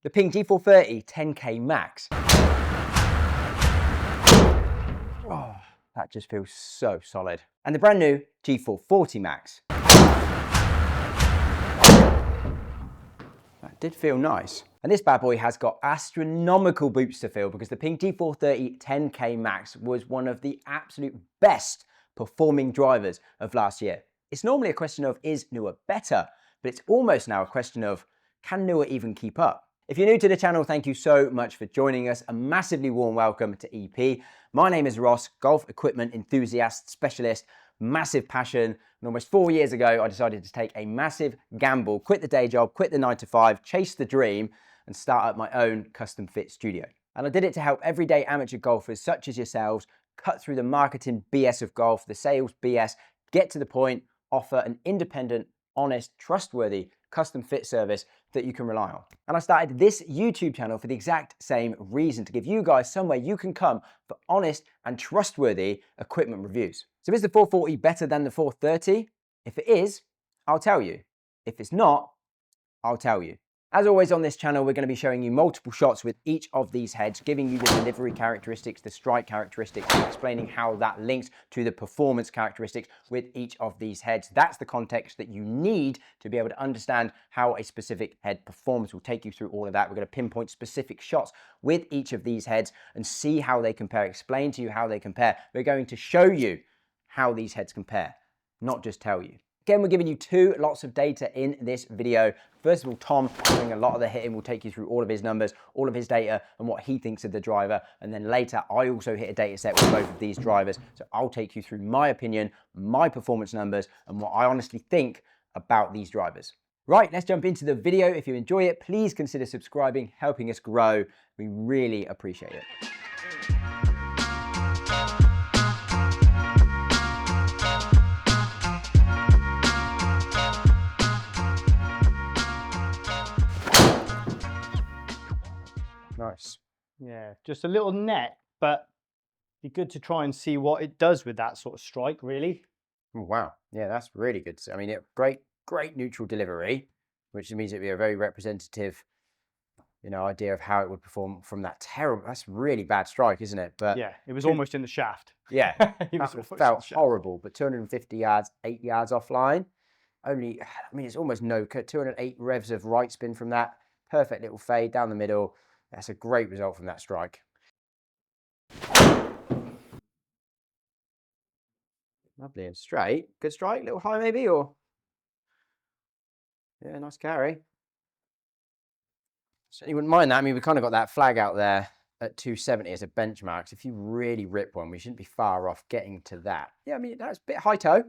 the Ping G430 10K Max. Oh, that just feels so solid. And the brand new G440 Max. That did feel nice. And this bad boy has got astronomical boots to fill because the Ping G430 10K Max was one of the absolute best performing drivers of last year. It's normally a question of, is newer better? But it's almost now a question of, can newer even keep up? If you're new to the channel, thank you so much for joining us. A massively warm welcome to EP. My name is Ross, golf equipment enthusiast, specialist, massive passion. And almost 4 years ago, I decided to take a massive gamble, quit the day job, quit the 9 to 5, chase the dream, and start up my own custom fit studio. And I did it to help everyday amateur golfers such as yourselves cut through the marketing BS of golf, the sales BS, get to the point, offer an independent, honest, trustworthy custom fit service that you can rely on. And I started this YouTube channel for the exact same reason, to give you guys somewhere you can come for honest and trustworthy equipment reviews. So is the 440 better than the 430? If it is, I'll tell you. If it's not, I'll tell you. As always on this channel, we're going to be showing you multiple shots with each of these heads, giving you the delivery characteristics, the strike characteristics, and explaining how that links to the performance characteristics with each of these heads. That's the context that you need to be able to understand how a specific head performs. We'll take you through all of that. We're going to pinpoint specific shots with each of these heads and see how they compare, explain to you how they compare. We're going to show you how these heads compare, not just tell you. Again, we're giving you two lots of data in this video. First of all, Tom doing a lot of the hitting. We'll take you through all of his numbers, all of his data, and what he thinks of the driver. And then later, I also hit a data set with both of these drivers. So I'll take you through my opinion, my performance numbers, and what I honestly think about these drivers. Right, let's jump into the video. If you enjoy it, please consider subscribing, helping us grow. We really appreciate it. Nice. Yeah, just a little net, but be good to try and see what it does with that sort of strike, really. Oh, wow. Yeah, that's really good. I mean, great neutral delivery, which means it'd be a very representative, idea of how it would perform from that terrible. That's really bad strike, isn't it? But yeah, it was almost in the shaft. Yeah, that felt horrible. But 250 yards, 8 yards offline. Only, I mean, it's almost no cut. 208 revs of right spin from that. Perfect little fade down the middle. That's a great result from that strike. Lovely and straight. Good strike, little high maybe, or? Yeah, nice carry. Certainly wouldn't mind that. I mean, we kind of got that flag out there at 270 as a benchmark. So if you really rip one, we shouldn't be far off getting to that. Yeah, I mean, that's a bit high toe.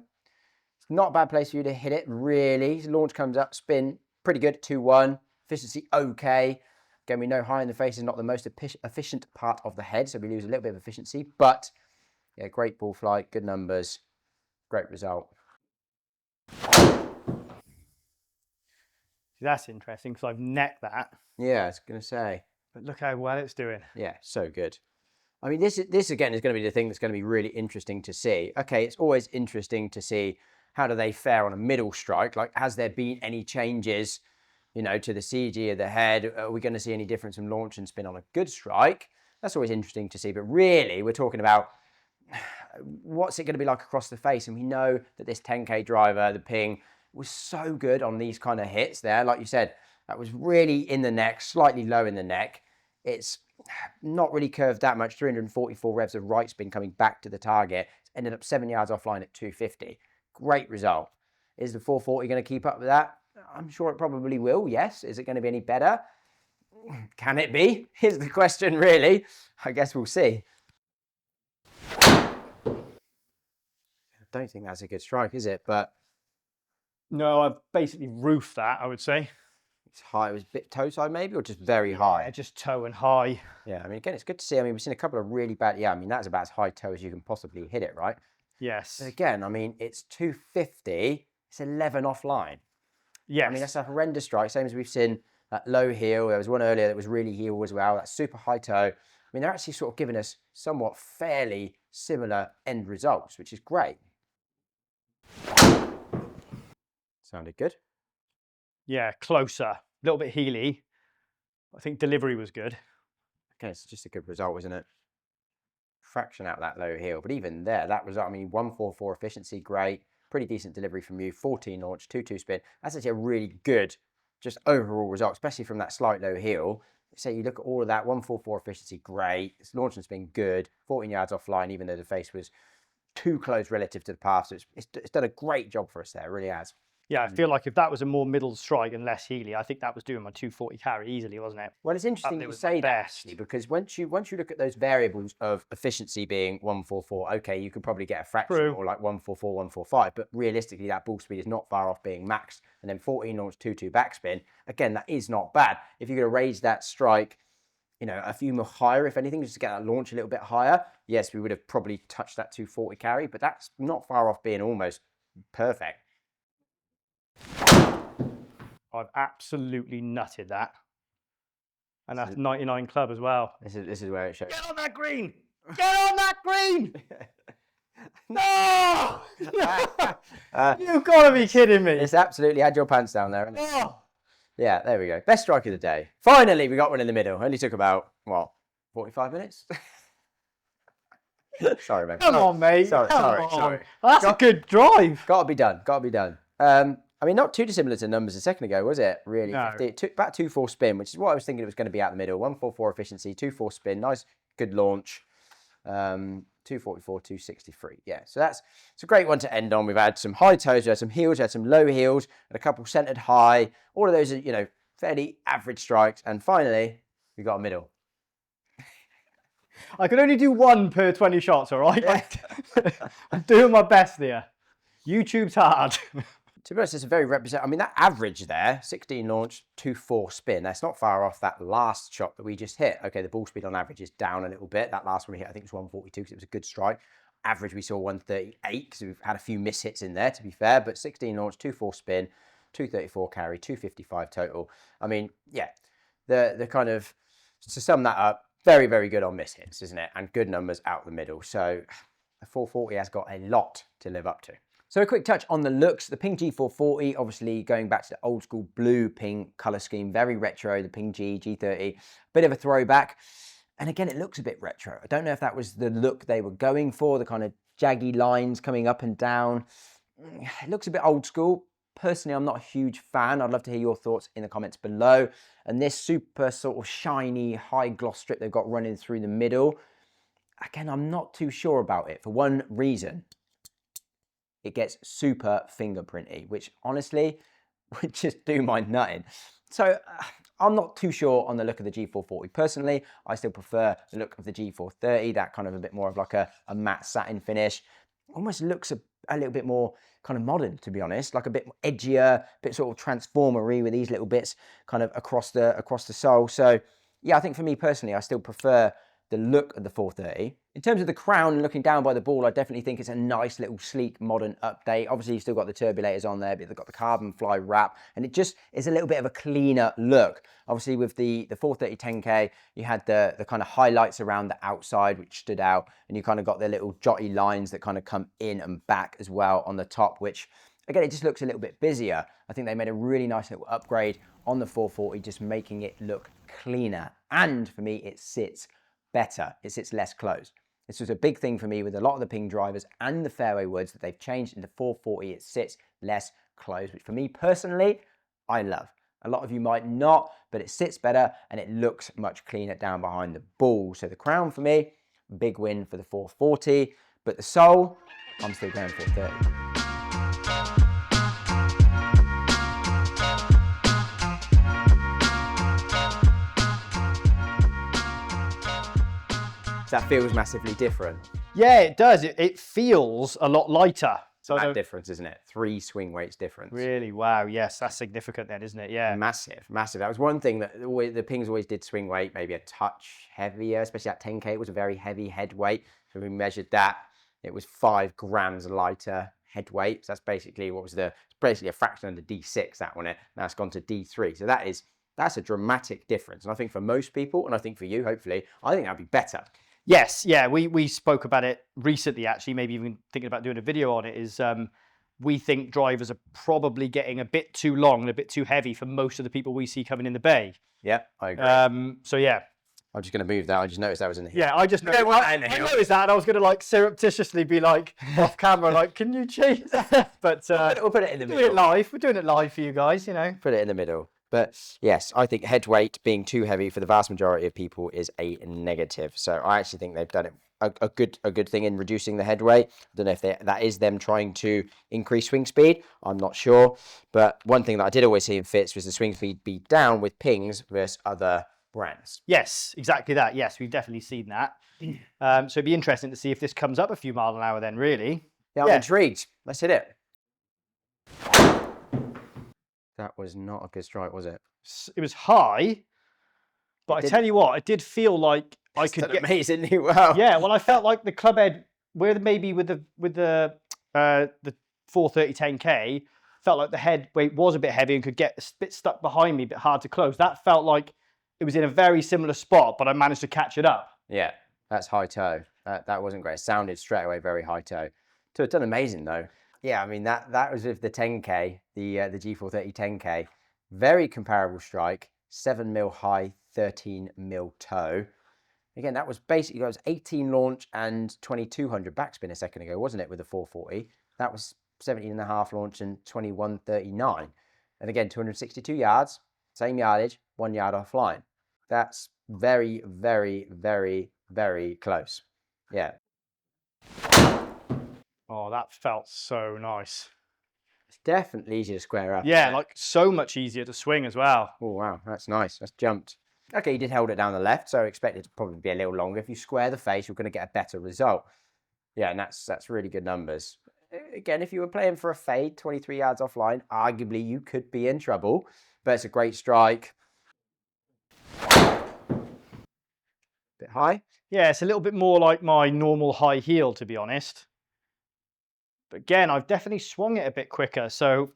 It's not a bad place for you to hit it, really. Launch comes up, spin, pretty good, 2-1. Efficiency, okay. Again, we know high in the face is not the most efficient part of the head, so we lose a little bit of efficiency. But, yeah, great ball flight, good numbers, great result. That's interesting because I've necked that. Yeah, I was going to say. But look how well it's doing. Yeah, so good. I mean, this again is going to be the thing that's going to be really interesting to see. Okay, it's always interesting to see how do they fare on a middle strike. Like, has there been any changes, to the CG of the head? Are we going to see any difference from launch and spin on a good strike? That's always interesting to see. But really, we're talking about what's it going to be like across the face. And we know that this 10K driver, the Ping, was so good on these kind of hits there. Like you said, that was really in the neck, slightly low in the neck. It's not really curved that much, 344 revs of right spin coming back to the target. It's ended up 7 yards offline at 250. Great result. Is the 440 going to keep up with that? I'm sure it probably will, yes. Is it going to be any better? Can it be? Here's the question, really. I guess we'll see. I don't think that's a good strike, is it? But no, I've basically roofed that, I would say. It's high. It was a bit toe side maybe, or just very high? Yeah, just toe and high. Yeah, I mean, again, it's good to see. I mean, we've seen a couple of really bad. Yeah, I mean, that's about as high toe as you can possibly hit it, right? Yes. But again, I mean, it's 250. It's 11 offline. Yes. I mean, that's a horrendous strike. Same as we've seen that low heel. There was one earlier that was really heel as well. That super high toe. I mean, they're actually sort of giving us somewhat fairly similar end results, which is great. Sounded good. Yeah, closer. A little bit heely. I think delivery was good. Okay, it's just a good result, isn't it? Fraction out that low heel, but even there, that result, I mean, 144 efficiency, great. Pretty decent delivery from you, 14 launch, 2-2 spin. That's actually a really good, just overall result, especially from that slight low heel. So you look at all of that, 144 efficiency, great. Its launch has been good, 14 yards offline, even though the face was too close relative to the path. So it's done a great job for us there, it really has. Yeah, I feel like if that was a more middle strike and less heely, I think that was doing my 240 carry easily, wasn't it? Well, it's interesting that you say that, actually, because once you look at those variables of efficiency being 144, okay, you could probably get a fraction or like 144, 145, but realistically, that ball speed is not far off being maxed. And then 14 launch, 2-2 backspin, again, that is not bad. If you're going to raise that strike, you know, a few more higher, if anything, just to get that launch a little bit higher, yes, we would have probably touched that 240 carry, but that's not far off being almost perfect. I've absolutely nutted that. And that's 99 club as well. This is where it shows. Get on that green! Get on that green! No! You've got to be kidding me. It's absolutely had your pants down there, isn't it? Oh. Yeah, there we go. Best strike of the day. Finally, we got one in the middle. Only took about, what, 45 minutes? Sorry, mate. Come on, mate. Sorry. That's a good drive. Got to be done. I mean, not too dissimilar to numbers a second ago, was it? Really? No. It took about 2-4 spin, which is what I was thinking it was going to be out the middle. 144 efficiency, 2-4 spin, nice, good launch. 244, 263. Yeah, so it's a great one to end on. We've had some high toes, we had some heels, we had some low heels, and a couple centered high. All of those are, you know, fairly average strikes. And finally, we got a middle. I could only do one per 20 shots, all right? Yeah. I'm doing my best there. YouTube's hard. To be honest, it's a very representative. I mean, that average there, 16 launch, 2-4 spin, that's not far off that last shot that we just hit. Okay, the ball speed on average is down a little bit. That last one we hit, I think, was 142 because it was a good strike. Average, we saw 138 because we've had a few miss hits in there, to be fair. But 16 launch, 2-4 spin, 234 carry, 255 total. I mean, yeah, the kind of, to sum that up, very, very good on miss hits, isn't it? And good numbers out the middle. So the 440 has got a lot to live up to. So a quick touch on the looks. The Ping G440, obviously going back to the old school blue Ping color scheme, very retro, the Ping G430, bit of a throwback. And again, it looks a bit retro. I don't know if that was the look they were going for, the kind of jaggy lines coming up and down. It looks a bit old school. Personally, I'm not a huge fan. I'd love to hear your thoughts in the comments below. And this super sort of shiny high gloss strip they've got running through the middle, again, I'm not too sure about it for one reason. It gets super fingerprinty, which honestly would just do my nutting. So I'm not too sure on the look of the G440. Personally, I still prefer the look of the G430, that kind of a bit more of like a matte satin finish. Almost looks a little bit more kind of modern, to be honest, like a bit edgier, a bit sort of transformery with these little bits kind of across the sole. So yeah, I think for me personally, I still prefer the look of the 430. In terms of the crown and looking down by the ball, I definitely think it's a nice little sleek modern update. Obviously, you've still got the turbulators on there, but they've got the carbon fly wrap, and it just is a little bit of a cleaner look. Obviously, with the 430 10K, you had the kind of highlights around the outside, which stood out, and you kind of got the little jotty lines that kind of come in and back as well on the top, which, again, it just looks a little bit busier. I think they made a really nice little upgrade on the 440, just making it look cleaner. And for me, it sits better. It sits less closed. This was a big thing for me with a lot of the Ping drivers and the fairway woods that they've changed into 440. It sits less closed, which for me personally, I love. A lot of you might not, but it sits better and it looks much cleaner down behind the ball. So the crown for me, big win for the 440, but the sole, I'm still going 430. That feels massively different. Yeah, it does. It feels a lot lighter. So that difference, isn't it? 3 swing weights difference. Really? Wow. Yes, that's significant then, isn't it? Yeah. Massive, massive. That was one thing that the Pings always did swing weight, maybe a touch heavier, especially that 10K. It was a very heavy head weight. So we measured that. It was 5 grams lighter head weight. So that's basically what was it's basically a fraction under D6, that one. Now it's gone to D3. So that's a dramatic difference. And I think for most people, and I think for you, hopefully, I think that'd be better. Yes, yeah, we spoke about it recently, actually, maybe even thinking about doing a video on it, is we think drivers are probably getting a bit too long and a bit too heavy for most of the people we see coming in the bay. Yeah, I agree. So yeah. I'm just going to move that. I just noticed that was in the hill. Yeah, I just noticed, I noticed that, and I was going to like surreptitiously be like off camera, like, can you change that? But We'll put it in the we're middle. doing it live. We're doing it live for you guys, you know. Put it in the middle. But yes, I think head weight being too heavy for the vast majority of people is a negative. So I actually think they've done it a good thing in reducing the head weight. I don't know if that is them trying to increase swing speed. I'm not sure. But one thing that I did always see in fits was the swing speed be down with Pings versus other brands. Yes, exactly that. Yes, we've definitely seen that. So it'd be interesting to see if this comes up a few miles an hour then, really. Yeah, I'm intrigued. Let's hit it. That was not a good strike, was it? It was high, but I tell you what, it did feel like I could get amazingly well. Yeah, well, I felt like the club head, where maybe with the 430 10K, felt like the head weight was a bit heavy and could get a bit stuck behind me, a bit hard to close. That felt like it was in a very similar spot, but I managed to catch it up. Yeah, that's high toe. That wasn't great. It sounded straight away very high toe. So it's done amazing though. Yeah, I mean that was with the 10K, the G430 10K. Very comparable strike, 7mm high, 13mm toe. Again, that was basically, it was 18 launch and 2200 backspin a second ago, wasn't it, with the 440? That was 17.5 launch and 2139. And again, 262 yards, same yardage, 1 yard offline. That's very, very, very, very close. Yeah. Oh, that felt so nice. It's definitely easier to square up. Yeah, like so much easier to swing as well. Oh, wow, that's nice. That's jumped. Okay, you did hold it down the left, so I expect it to probably be a little longer. If you square the face, you're going to get a better result. Yeah, and that's really good numbers. Again, if you were playing for a fade, 23 yards offline, arguably you could be in trouble, but it's a great strike. Bit high? Yeah, it's a little bit more like my normal high heel, to be honest. But again, I've definitely swung it a bit quicker, so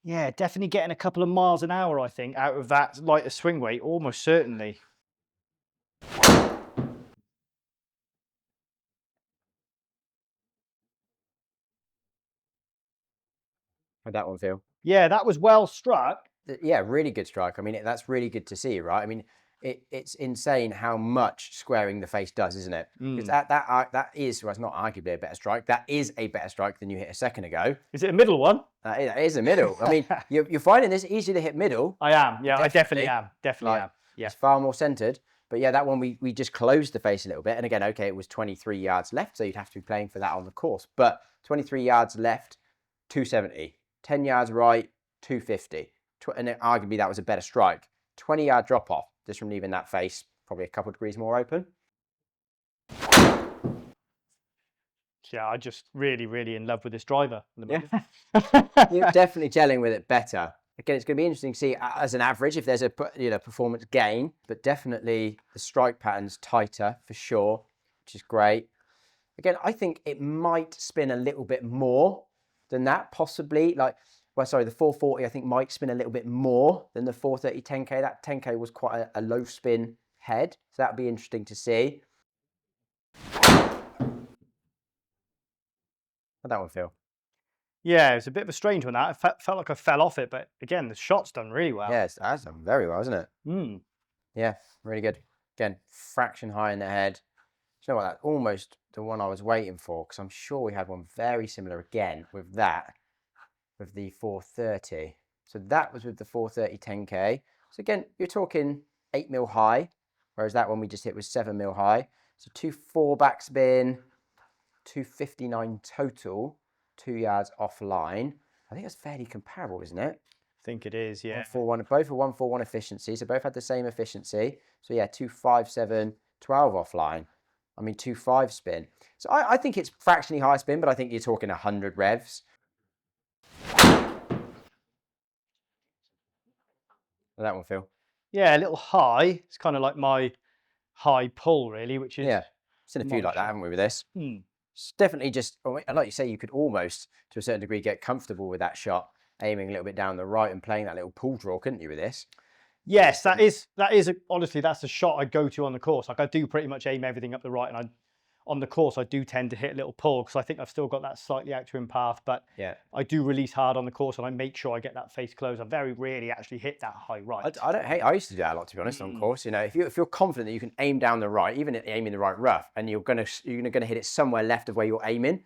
yeah, definitely getting a couple of miles an hour, I think, out of that lighter swing weight, almost certainly. How'd that one feel? Yeah, that was well struck. Yeah, really good strike. I mean, that's really good to see, right? I mean, it's insane how much squaring the face does, isn't it? Because that is, well, it's not arguably a better strike. That is a better strike than you hit a second ago. Is it a middle one? That is a middle. I mean, you're finding this easy to hit middle. I am. Yeah, I definitely am. Definitely am. Yeah. It's far more centered. But yeah, that one we just closed the face a little bit. And again, okay, it was 23 yards left, so you'd have to be playing for that on the course. But 23 yards left, 270. 10 yards right, 250. And arguably that was a better strike. 20-yard drop off just from leaving that face probably a couple of degrees more open. Yeah, I'm just really, really in love with this driver. Yeah. You're definitely gelling with it better. Again, it's going to be interesting to see as an average if there's a performance gain, but definitely the strike pattern's tighter for sure, which is great. Again, I think it might spin a little bit more than that, possibly. The 440 I think might spin a little bit more than the 430 10K. That 10K was quite a low spin head, so that'd be interesting to see. How'd that one feel? Yeah, it was a bit of a strange one. That I felt like I fell off it, but again, the shot's done really well. Yeah, that's done very well, isn't it? Yeah, really good. Again, fraction high in the head. Do you know what? That's almost the one I was waiting for, because I'm sure we had one very similar again with that, with the 430. So that was with the 430 10K. So again, you're talking 8mm high, whereas that one we just hit was 7mm high. So 2.4 backspin, 259 total, 2 yards offline. I think that's fairly comparable, isn't it? I think it is, yeah. 141, both are 141 efficiency, so both had the same efficiency. So yeah, 257, 12 offline. I mean, 2.5 spin. So I think it's fractionally high spin, but I think you're talking 100 revs. How'd that one feel? Yeah, a little high. It's kind of like my high pull, really, which is... Yeah, seen a few like that, haven't we, with this? It's definitely just, like you say, you could almost, to a certain degree, get comfortable with that shot, aiming a little bit down the right and playing that little pull draw, couldn't you, with this? Yes, that is honestly, that's the shot I go to on the course. Like, I do pretty much aim everything up the right, and on the course, I do tend to hit a little pull because I think I've still got that slightly out to in path, but Yeah. I do release hard on the course and I make sure I get that face close. I very rarely actually hit that high right. I don't hate. I used to do that a lot, to be honest, on course. You know, if you're confident that you can aim down the right, even aiming the right rough, and you're gonna hit it somewhere left of where you're aiming,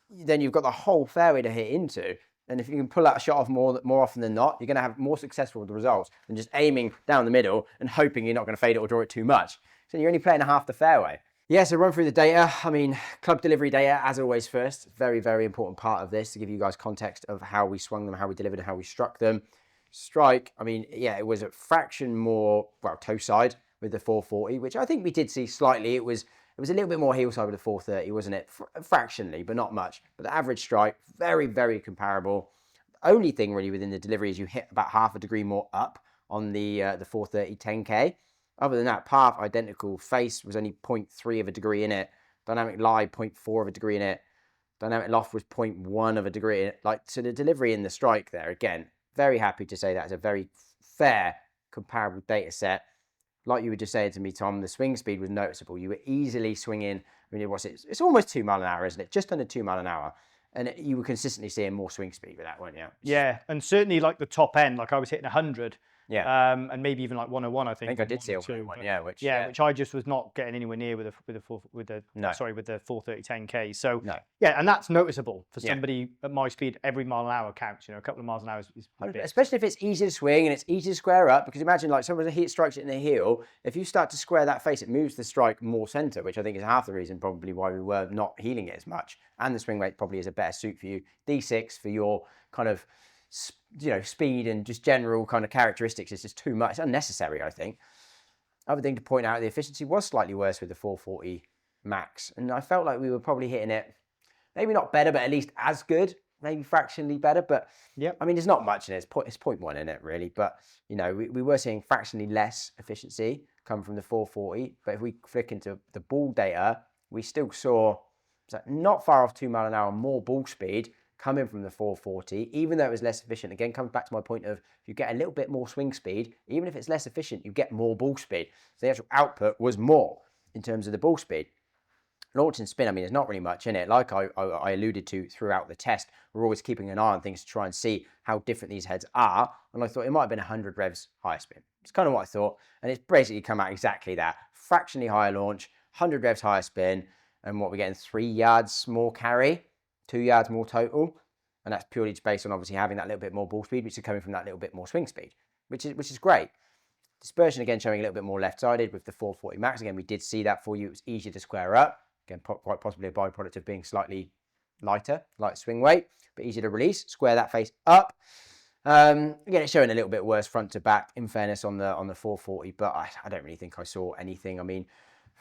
then you've got the whole fairway to hit into. And if you can pull that shot off more often than not, you're going to have more successful results than just aiming down the middle and hoping you're not going to fade it or draw it too much. So you're only playing half the fairway. Yeah, so run through the data. I mean, club delivery data, as always, first. Very, very important part of this to give you guys context of how we swung them, how we delivered, and how we struck them. Strike, I mean, yeah, it was a fraction more, well, toe side with the 440, which I think we did see slightly. It was a little bit more heel side with the 430, wasn't it? Fractionally, but not much. But the average strike, very, very comparable. The only thing really within the delivery is you hit about half a degree more up on the 430 10K. Other than that, path identical. Face was only 0.3 of a degree in it. Dynamic lie, 0.4 of a degree in it. Dynamic loft was 0.1 of a degree in it. Like, so the delivery in the strike there, again, very happy to say that is a very fair, comparable data set. Like you were just saying to me, Tom, the swing speed was noticeable. You were easily swinging. I mean, it's almost 2 mile an hour, isn't it? Just under 2 mile an hour. And you were consistently seeing more swing speed with that, weren't you? Yeah, and certainly like the top end, like I was hitting 100. Yeah. And maybe even like 101, I think. I did see a 101, yeah. Which I just was not getting anywhere near with the 430 10K. So yeah, and that's noticeable for somebody at my speed. Every mile an hour counts. You know, a couple of miles an hour is especially if it's easy to swing and it's easy to square up. Because imagine like someone strikes it in the heel. If you start to square that face, it moves the strike more center, which I think is half the reason probably why we were not healing it as much. And the swing rate probably is a better suit for you. D6 for your kind of, you know, speed and just general kind of characteristics is just too much. It's unnecessary, I think. Other thing to point out, the efficiency was slightly worse with the 440 Max. And I felt like we were probably hitting it, maybe not better, but at least as good, maybe fractionally better. But yeah, I mean, there's not much in it. It's 0.1 in it, really. But, you know, we were seeing fractionally less efficiency come from the 440. But if we flick into the ball data, we still saw not far off 2 mile an hour more ball speed coming from the 440, even though it was less efficient. Again, comes back to my point of if you get a little bit more swing speed, even if it's less efficient, you get more ball speed. So the actual output was more in terms of the ball speed. Launch and spin, I mean, there's not really much in it. Like I alluded to throughout the test, we're always keeping an eye on things to try and see how different these heads are. And I thought it might have been 100 revs higher spin. It's kind of what I thought. And it's basically come out exactly that. Fractionally higher launch, 100 revs higher spin. And what we're getting, 3 yards more carry, 2 yards more total. And that's purely just based on obviously having that little bit more ball speed, which is coming from that little bit more swing speed, which is great. Dispersion again showing a little bit more left-sided with the 440 Max. Again, we did see that for you. It was easier to square up. Again, quite possibly a byproduct of being slightly lighter swing weight, but easier to release. Square that face up. Again, it's showing a little bit worse front to back, in fairness, on the 440, but I don't really think I saw anything. I mean,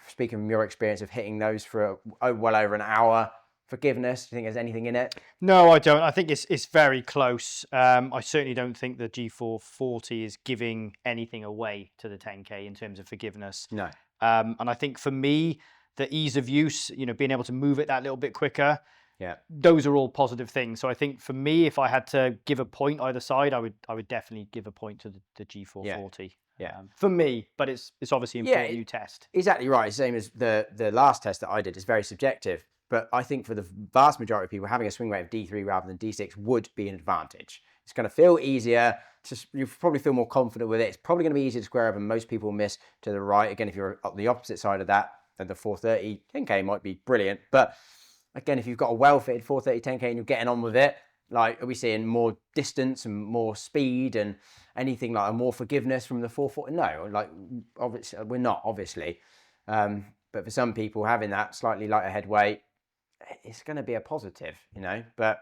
speaking from your experience of hitting those for well over an hour, forgiveness, do you think there's anything in it? No, I don't. I think it's very close. I certainly don't think the G440 is giving anything away to the 10K in terms of forgiveness. No. And I think for me, the ease of use, you know, being able to move it that little bit quicker, yeah, those are all positive things. So I think for me, if I had to give a point either side, I would definitely give a point to the G440. Yeah. For me, but it's obviously important you test. Exactly right. Same as the last test that I did. It's very subjective. But I think for the vast majority of people, having a swing rate of D3 rather than D6 would be an advantage. It's going to feel easier. You probably feel more confident with it. It's probably going to be easier to square up, and most people miss to the right. Again, if you're on the opposite side of that, then the 430 10K might be brilliant. But again, if you've got a well-fitted 430 10K and you're getting on with it, like, are we seeing more distance and more speed and anything like more forgiveness from the 440? No, like, obviously, we're not, obviously. But for some people, having that slightly lighter head weight, it's going to be a positive, you know. But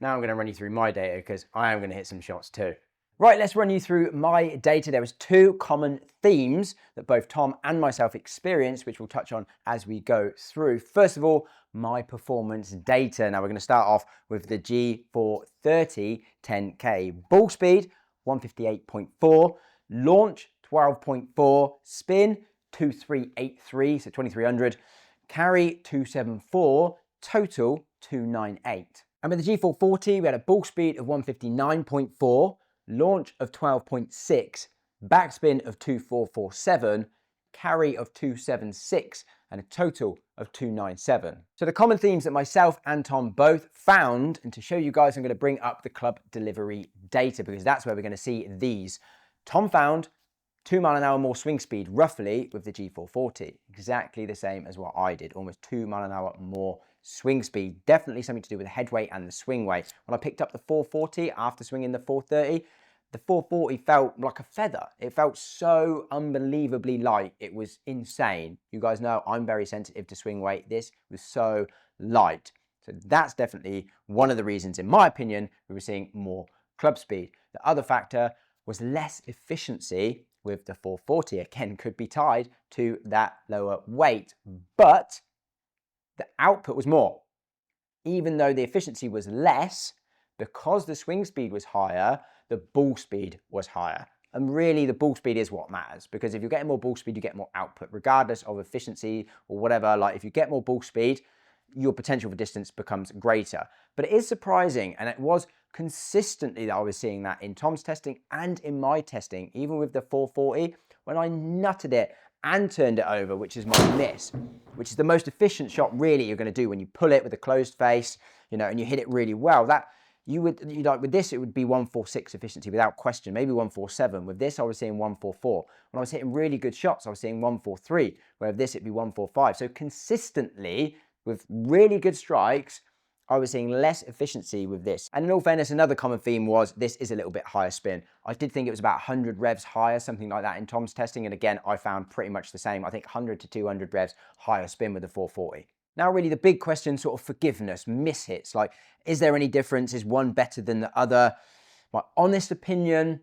now I'm going to run you through my data because I am going to hit some shots too. Right, let's run you through my data. There was 2 common themes that both Tom and myself experienced, which we'll touch on as we go through. First of all, my performance data. Now we're going to start off with the G430 10K. Ball speed, 158.4. Launch, 12.4. Spin, 2383, so 2300. Carry, 274. Total, 298. And with the G440, we had a ball speed of 159.4. Launch of 12.6, backspin of 2447, carry of 276, and a total of 297. So the common themes that myself and Tom both found, and to show you guys, I'm going to bring up the club delivery data because that's where we're going to see these. Tom found 2 mile an hour more swing speed roughly with the G440, exactly the same as what I did, almost 2 mile an hour more swing speed. Definitely something to do with the head weight and the swing weight. When I picked up the 440 after swinging the 430, the 440 felt like a feather. It felt so unbelievably light. It was insane. You guys know I'm very sensitive to swing weight. This was so light. So that's definitely one of the reasons, in my opinion, we were seeing more club speed. The other factor was less efficiency with the 440. Again, could be tied to that lower weight, but the output was more. Even though the efficiency was less, because the swing speed was higher, the ball speed was higher. And really the ball speed is what matters, because if you're getting more ball speed, you get more output, regardless of efficiency or whatever. Like if you get more ball speed, your potential for distance becomes greater. But it is surprising, and it was consistently that I was seeing that in Tom's testing and in my testing, even with the 440, when I nutted it and turned it over, which is my miss, which is the most efficient shot really you're going to do when you pull it with a closed face, you know, and you hit it really well. That like with this, it would be 146 efficiency without question, maybe 147. With this, I was seeing 144. When I was hitting really good shots, I was seeing 143, where with this, it'd be 145. So consistently, with really good strikes, I was seeing less efficiency with this. And in all fairness, another common theme was this is a little bit higher spin. I did think it was about 100 revs higher, something like that in Tom's testing. And again, I found pretty much the same. I think 100 to 200 revs higher spin with the 440. Now, really the big question, sort of forgiveness, miss hits. Like, is there any difference? Is one better than the other? My honest opinion,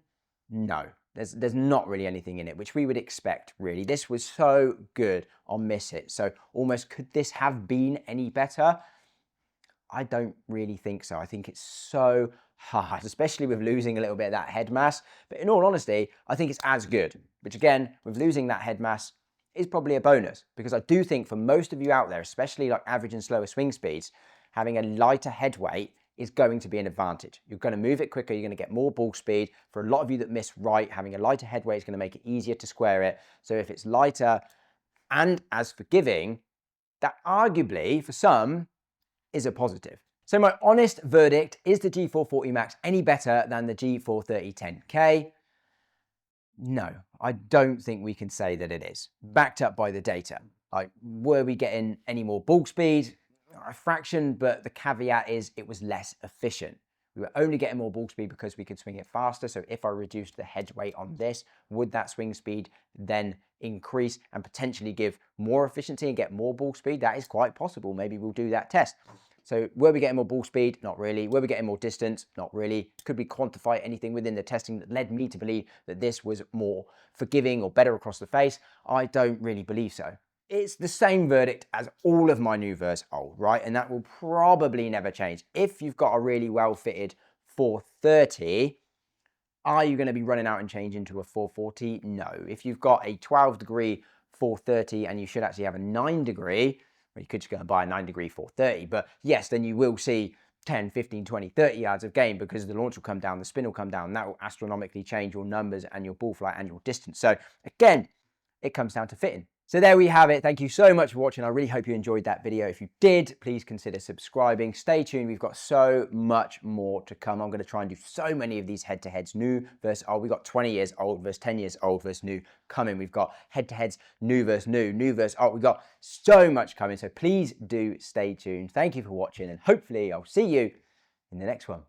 no. There's not really anything in it, which we would expect, really. This was so good on miss hits. So almost, could this have been any better? I don't really think so. I think it's so hard, especially with losing a little bit of that head mass. But in all honesty, I think it's as good, which again, with losing that head mass, is probably a bonus, because I do think for most of you out there, especially like average and slower swing speeds, having a lighter head weight is going to be an advantage. You're going to move it quicker, you're going to get more ball speed. For a lot of you that miss right, having a lighter head weight is going to make it easier to square it. So if it's lighter and as forgiving, that arguably for some is a positive. So my honest verdict, is the G440 Max any better than the G430 10K? No, I don't think we can say that it is, backed up by the data. Like, were we getting any more ball speed? A fraction, but the caveat is it was less efficient. We were only getting more ball speed because we could swing it faster. So if I reduced the head weight on this, would that swing speed then increase and potentially give more efficiency and get more ball speed? That is quite possible. Maybe we'll do that test. So were we getting more ball speed? Not really. Were we getting more distance? Not really. Could we quantify anything within the testing that led me to believe that this was more forgiving or better across the face? I don't really believe so. It's the same verdict as all of my new versus old, right? And that will probably never change. If you've got a really well-fitted 430, are you going to be running out and changing to a 440? No. If you've got a 12-degree 430 and you should actually have a 9-degree, well, you could just go and buy a 9-degree 430, but yes, then you will see 10, 15, 20, 30 yards of gain because the launch will come down, the spin will come down, that will astronomically change your numbers and your ball flight and your distance. So again, it comes down to fitting. So there we have it. Thank you so much for watching. I really hope you enjoyed that video. If you did, please consider subscribing. Stay tuned. We've got so much more to come. I'm going to try and do so many of these head-to-heads, new versus old. We've got 20 years old versus 10 years old versus new coming. We've got head-to-heads, new versus new, new versus old. We've got so much coming. So please do stay tuned. Thank you for watching, and hopefully I'll see you in the next one.